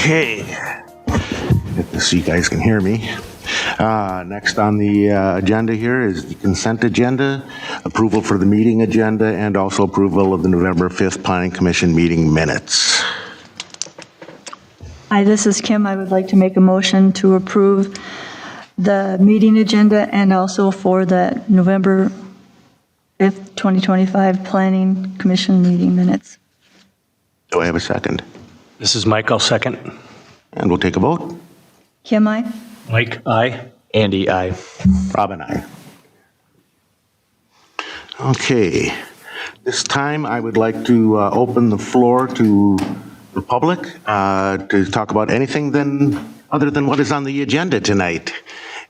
Okay, so you guys can hear me. Next on the agenda here is the consent agenda, approval for the meeting agenda, and also approval of the November 5th Planning Commission meeting minutes. Hi, this is Kim. I would like to make a motion to approve the meeting agenda and also for the November 5th, 2025 Planning Commission meeting minutes. Do I have a second? This is Mike, I'll second. And we'll take a vote. Kim, aye? Mike, aye. Andy, aye. Robin, aye. Okay, this time I would like to open the floor to the public to talk about anything other than what is on the agenda tonight.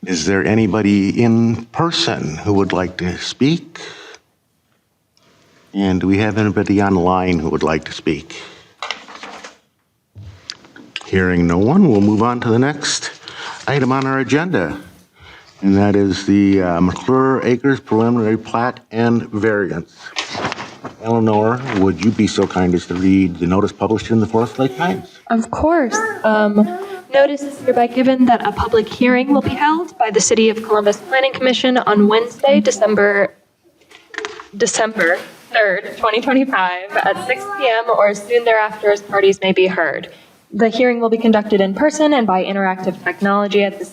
Is there anybody in person who would like to speak? And do we have anybody online who would like to speak? Hearing no one, we'll move on to the next item on our agenda, and that is the McClure Acres preliminary plat and variance. Eleanor, would you be so kind as to read the notice published in the Forest Lake Times? Of course. Notice is hereby given that a public hearing will be held by the City of Columbus Planning Commission on Wednesday, December 3rd, 2025 at 6 p.m. or as soon thereafter as parties may be heard. The hearing will be conducted in person and by interactive technology at the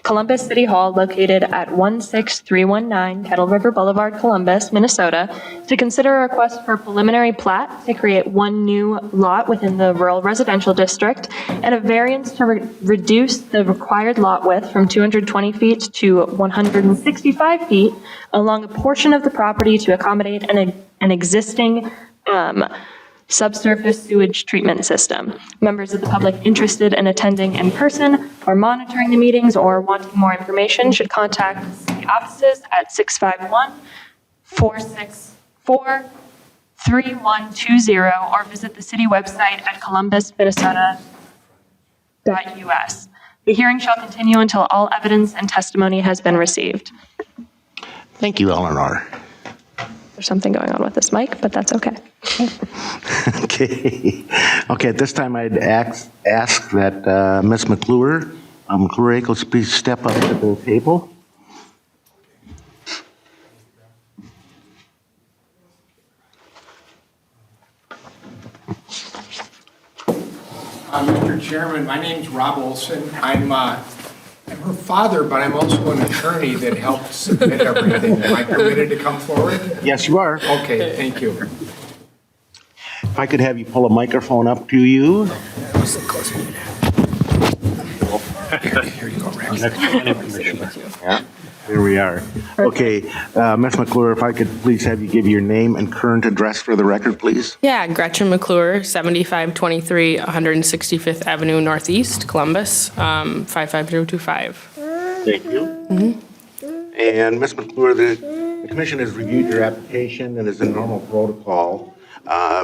Columbus City Hall located at 16319 Kettle River Boulevard, Columbus, Minnesota, to consider a request for preliminary plat to create one new lot within the rural residential district and a variance to reduce the required lot width from 220 feet to 165 feet along a portion of the property to accommodate an existing subsurface sewage treatment system. Members of the public interested in attending in person or monitoring the meetings or wanting more information should contact the city offices at 651-464-3120 or visit the city website at columbusminnesota.us. The hearing shall continue until all evidence and testimony has been received. Thank you, Eleanor. There's something going on with this mic, but that's okay. Okay, at this time I'd ask that Ms. McClure, McClure Acres, please step up to the table. Mr. Chairman, my name's Rob Olson. I'm her father, but I'm also an attorney that helped submit everything. Am I permitted to come forward? Yes, you are. Okay, thank you. If I could have you pull a microphone up to you. Here you go, Rex. Yeah, here we are. Okay, Ms. McClure, if I could please have you give your name and current address for the record, please. Yeah, Gretchen McClure, 7523 165th Avenue Northeast, Columbus, 55025. Thank you. Mm-hmm. And Ms. McClure, the commission has reviewed your application and is in normal protocol.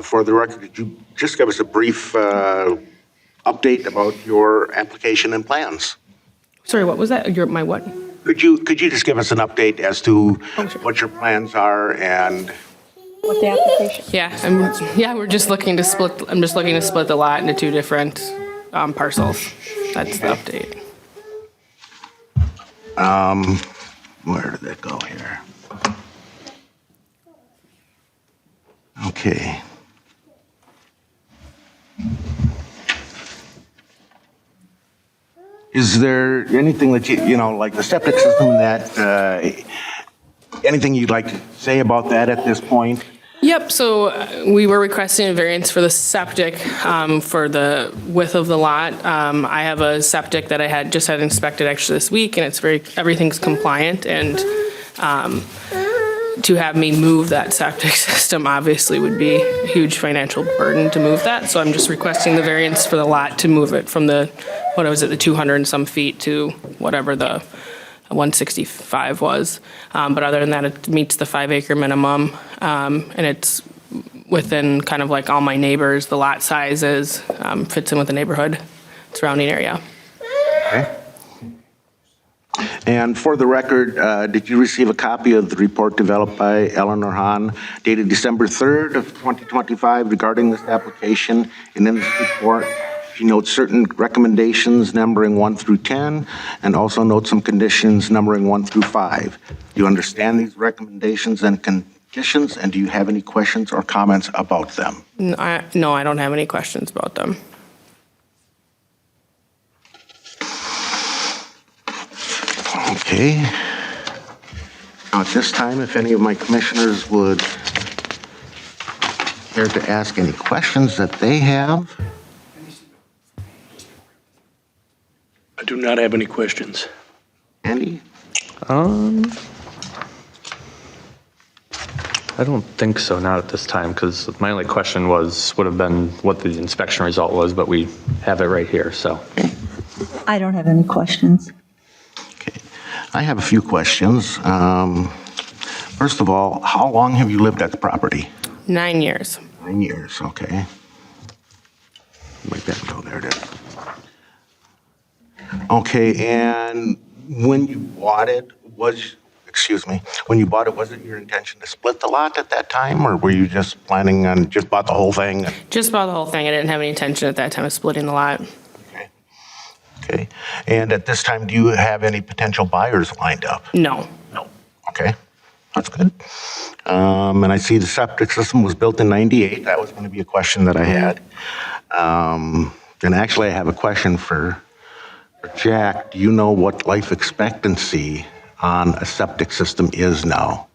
For the record, could you just give us a brief update about your application and plans? Sorry, what was that? My what? Could you just give us an update as to what your plans are and What the application? Yeah, we're just looking to split. I'm just looking to split the lot into two different parcels. That's the update. Where did that go here? Okay. Is there anything that you know, like the septic system that, anything you'd like to say about that at this point? Yep, so we were requesting a variance for the septic for the width of the lot. I have a septic that I just had inspected actually this week, and everything's compliant, and to have me move that septic system obviously would be a huge financial burden to move that. So I'm just requesting the variance for the lot to move it from the 200 and some feet to whatever the 165 was. But other than that, it meets the 5 acre minimum. And it's within kind of like all my neighbors. The lot size fits in with the neighborhood surrounding area. Okay. And for the record, did you receive a copy of the report developed by Eleanor Hahn dated December 3rd of 2025 regarding this application? And in this report, She notes certain recommendations numbering 1 through 10, and also notes some conditions numbering 1 through 5. Do you understand these recommendations and conditions, and do you have any questions or comments about them? No, I don't have any questions about them. Okay. Now, at this time, if any of my commissioners would care to ask any questions that they have. I do not have any questions. Andy? I don't think so, not at this time, because my only question would have been what the inspection result was, but we have it right here, so. I don't have any questions. Okay. I have a few questions. First of all, how long have you lived at the property? 9 years. 9 years, okay. Make that go, there it is. Okay, and when you bought it, was it your intention to split the lot at that time, or were you just planning on, just bought the whole thing? Just about the whole thing. I didn't have any intention at that time of splitting the lot. Okay. Okay, and at this time, do you have any potential buyers lined up? No. Okay, that's good. And I see the septic system was built in 98. That was going to be a question that I had. And actually, I have a question for Jack. Do you know what life expectancy on a septic system is now?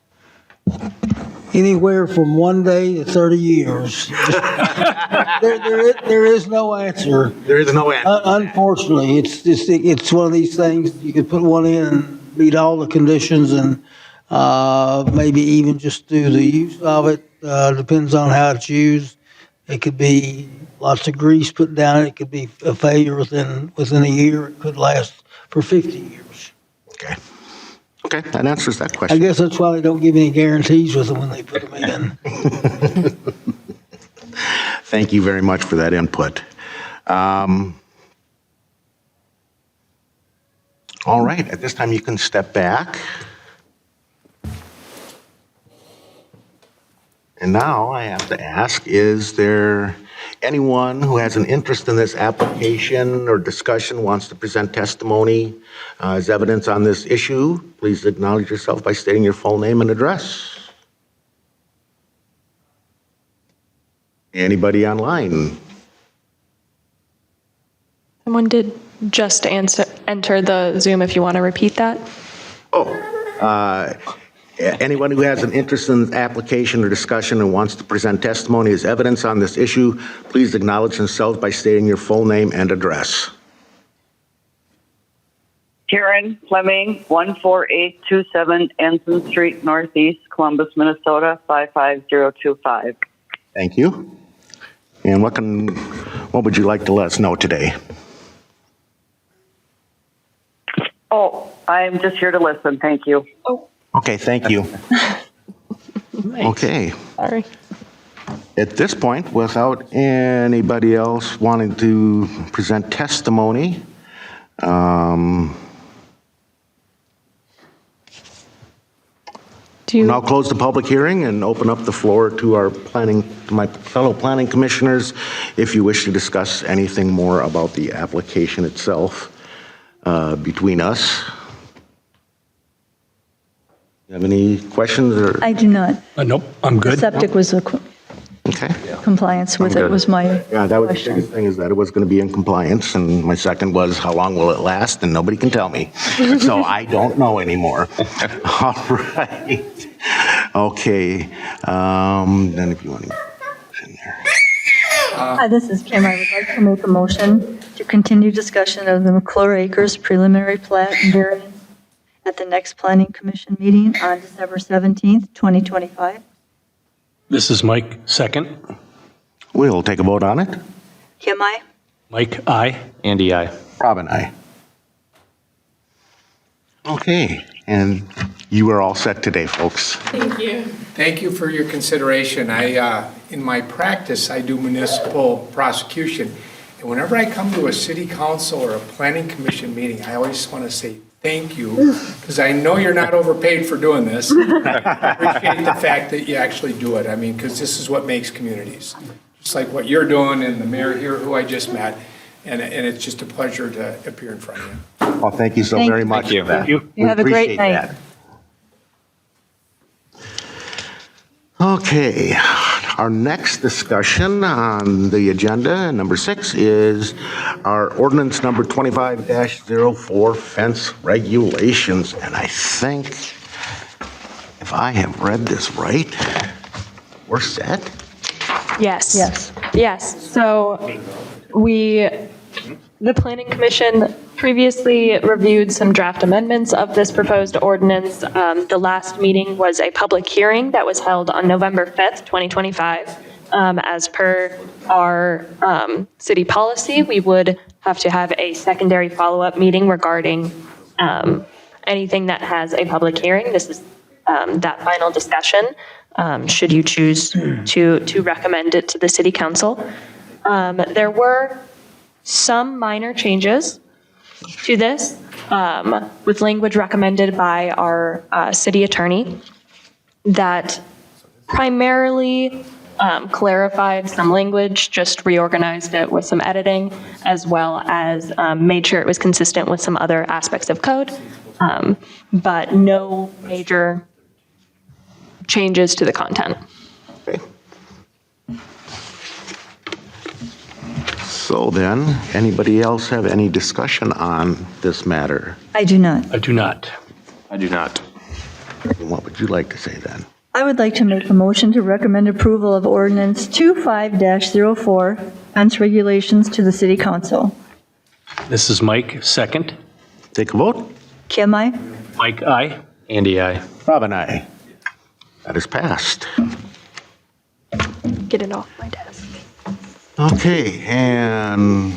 Anywhere from 1 day to 30 years. There is no answer. There is no answer. Unfortunately, it's one of these things, you could put one in and meet all the conditions and maybe even just do the use of it. Depends on how it's used. It could be lots of grease put down. It could be a failure within a year. It could last for 50 years. Okay. Okay, that answers that I question. guess that's why they don't give any guarantees with them when they put them in. Thank you very much for that input. All right, at this time you can step back. And now I have to ask, is there anyone who has an interest in this application or discussion, wants to present testimony as evidence on this issue? Please acknowledge yourself by stating your full name and address. Anybody online? Someone did just enter the Zoom if you want to repeat that. Anyone who has an interest in the application or discussion and wants to present testimony as evidence on this issue, please acknowledge themselves by stating your full name and address. Karen Fleming, 14827 Ensign Street, Northeast, Columbus, Minnesota, 55025. Thank you. And what would you like to let us know today? Oh, I'm just here to listen. Thank you. Okay, thank you. Okay. Sorry. At this point, without anybody else wanting to present testimony, I'll close the public hearing and open up the floor to my fellow planning commissioners if you wish to discuss anything more about the application itself between us. You have any questions or? I do not. Nope, I'm The good. septic was Okay. compliance with it good. was my Yeah, that was the question. biggest thing, is that it was going to be in compliance, and my second was, how long will it last? And nobody can tell me. So I don't know anymore. All right. Okay. Then if you want to in there. Hi, this is Kim. I would like to make a motion to continue discussion of the McClure Acres preliminary plat and variance at the next Planning Commission meeting on December 17th, 2025. This is Mike, second. We'll take a vote on it. Kim, I. Mike, aye. Andy, aye. Robin, aye. Okay, and you are all set today, folks. Thank you for your consideration. In my practice, I do municipal prosecution. And whenever I come to a city council or a planning commission meeting, I always want to say thank you, because I know you're not overpaid for doing this. I appreciate the fact that you actually do it. I mean, because this is what makes communities. Just like what you're doing and the mayor here who I just met. and it's just a pleasure to appear in front of you. Well, thank you so Thank very you. much. Thank you. for that. Thank you. You have a great appreciate night. that. Okay, our next discussion on the agenda, number 6, is our ordinance number 25-04 fence regulations. And I think, if I have read this right, we're set. Yes. Yes. Yes. So the Planning Commission previously reviewed some draft amendments of this proposed ordinance. The last meeting was a public hearing that was held on November 5th, 2025. As per our city policy, we would have to have a secondary follow-up meeting regarding anything that has a public hearing. This is that final discussion, should you choose to recommend it to the city council. There were some minor changes to this, with language recommended by our city attorney that primarily clarified some language, just reorganized it with some editing, as well as made sure it was consistent with some other aspects of code, but no major changes to the content. Okay. So then, anybody else have any discussion on this matter? I do not. I do not. I do not. What would you like to say then? I would like to make a motion to recommend approval of ordinance 25-04 fence regulations to the city council. This is Mike, second. Take a vote. Kim, I. Mike, aye. Andy, aye. Rob and I. That is passed. Get it off my desk. Okay, and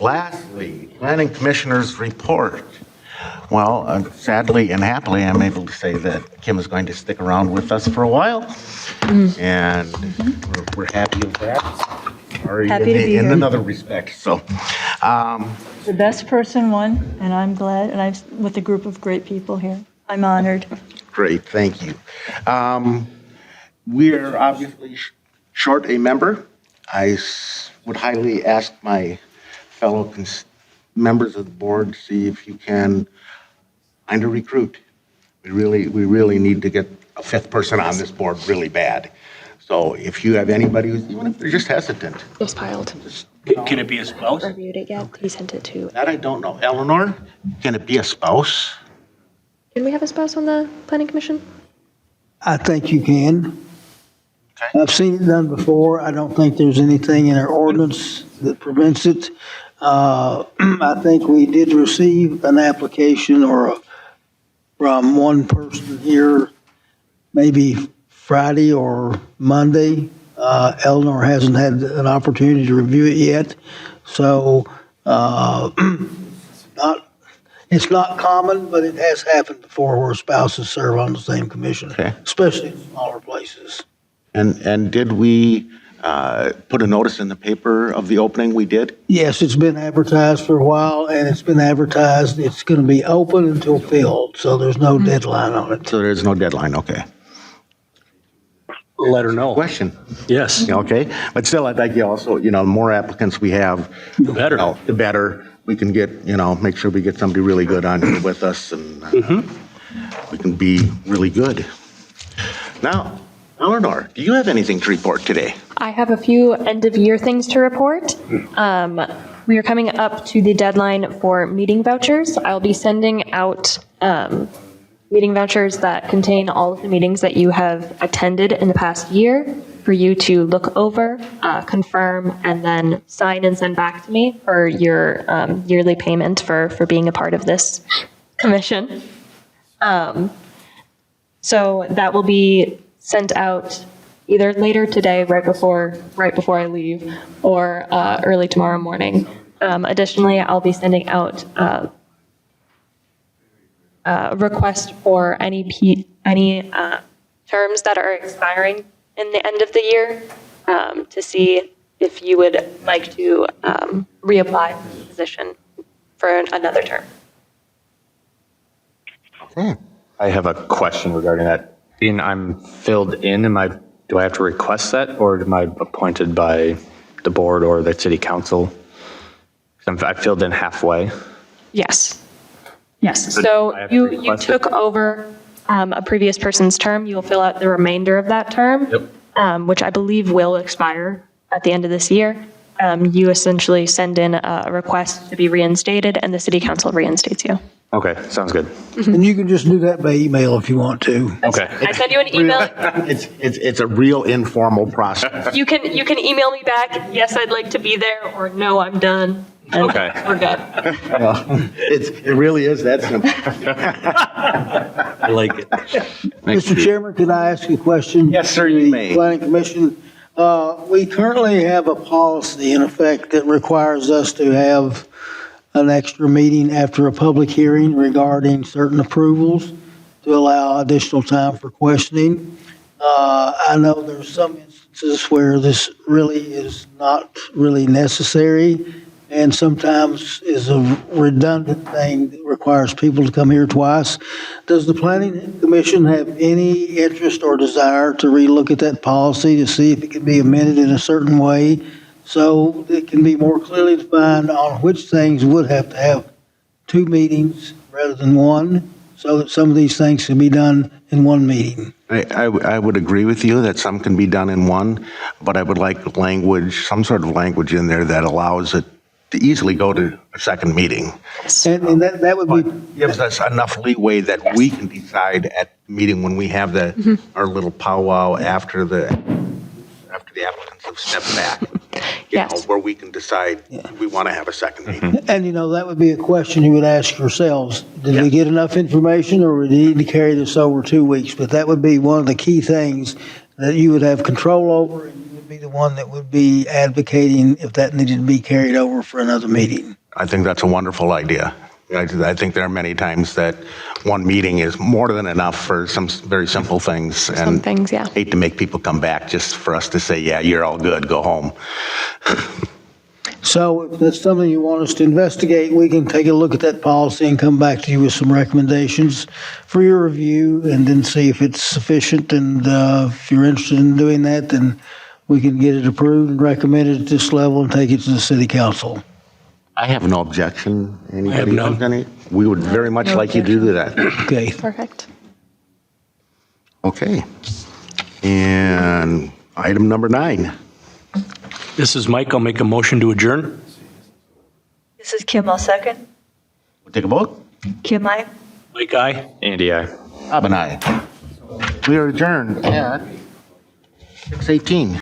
lastly, Planning Commissioner's report. Well, sadly and happily, I'm able to say that Kim is going to stick around with us for a while, and we're happy with that. Sorry, Happy to be in here. another respect. So, The best person won, and I'm glad, and I'm with a group of great people here. I'm honored. great, thank you. We're obviously short a member. I would highly ask my fellow members of the board to see if you can find a recruit. We really need to get a 5th person on this board really bad. So if you have anybody who's, even if they're just hesitant, It's piled. just, Can it be a spouse? Reviewed it yet? He sent it to. that I don't know. Eleanor, can it be a spouse? Can we have a spouse on the planning commission? I think you can. Okay. I've seen it done before. I don't think there's anything in our ordinance that prevents it. I think we did receive an application from one person here, maybe Friday or Monday. Eleanor hasn't had an opportunity to review it yet. So, it's not common, but it has happened before where spouses serve on the same commission, Okay. especially in smaller places. And did we put a notice in the paper of the opening? We did? Yes, it's been advertised for a while, and it's been advertised, it's going to be open until filled, so there's no deadline on it. So there's no deadline, okay. Let her know. Question, Yes, okay? But still, I'd like you also, the more applicants we have, the better. the better. We can get, make sure we get somebody really good on here with us, and we can be really good. Now, Eleanor, do you have anything to report today? I have a few end-of-year things to report. We are coming up to the deadline for meeting vouchers. I'll be sending out meeting vouchers that contain all of the meetings that you have attended in the past year for you to look over, confirm, and then sign and send back to me for your yearly payment for being a part of this commission. So that will be sent out either later today, right before I leave, or early tomorrow morning. Additionally, I'll be sending out a request for any terms that are expiring in the end of the year to see if you would like to reapply for the position for another term. I have a question regarding that. Being I'm filled in, do I have to request that, or am I appointed by the board or the city council? I filled in halfway. Yes. Yes. So I have to you request took over a previous person's term. You will fill out the remainder of that term, which I believe will expire at the end of this year. You essentially send in a request to be reinstated, and the city council reinstates you. Okay, sounds good. And you can just do that by email if you want to. Okay. I send you an email. It's a real informal process. You can email me back, yes, I'd like to be there, or no, I'm done. And Okay. we're good. It really is that simple. I like it. Mr. Chairman, could I ask you a question? Yes, sir, you may. Planning Commission, we currently have a policy in effect that requires us to have an extra meeting after a public hearing regarding certain approvals to allow additional time for questioning. I know there's some instances where this really is not really necessary, and sometimes is a redundant thing that requires people to come here twice. Does the Planning Commission have any interest or desire to relook at that policy to see if it can be amended in a certain way so it can be more clearly defined on which things would have to have two meetings rather than one, so that some of these things can be done in one meeting? I would agree with you that some can be done in one, but I would like language, some sort of language in there that allows it to easily go to a second meeting. And that would be, Gives us enough leeway that we can decide at the meeting when we have our little powwow after the applicants have stepped back. Yes. Where we can decide we want to have a second meeting. and that would be a question you would ask yourselves. Did we get enough information, or would we need to carry this over 2 weeks? But that would be one of the key things that you would have control over, and you would be the one that would be advocating if that needed to be carried over for another meeting. I think that's a wonderful idea. I think there are many times that one meeting is more than enough for some very simple things. Some things, yeah. Hate to make people come back just for us to say, yeah, you're all good, go home. So if that's something you want us to investigate, we can take a look at that policy and come back to you with some recommendations for your review, and then see if it's sufficient. And if you're interested in doing that, then we can get it approved and recommended at this level and take it to the city council. I have no objection. Anybody have none. have any? We would very much like you to do that. Okay. Perfect. Okay. And item number 9. This is Mike. I'll make a motion to adjourn. This is Kim, I'll second. We'll take a vote. Kim, aye. Mike, aye. Andy, aye. Bob and I. We are adjourned at 6:18.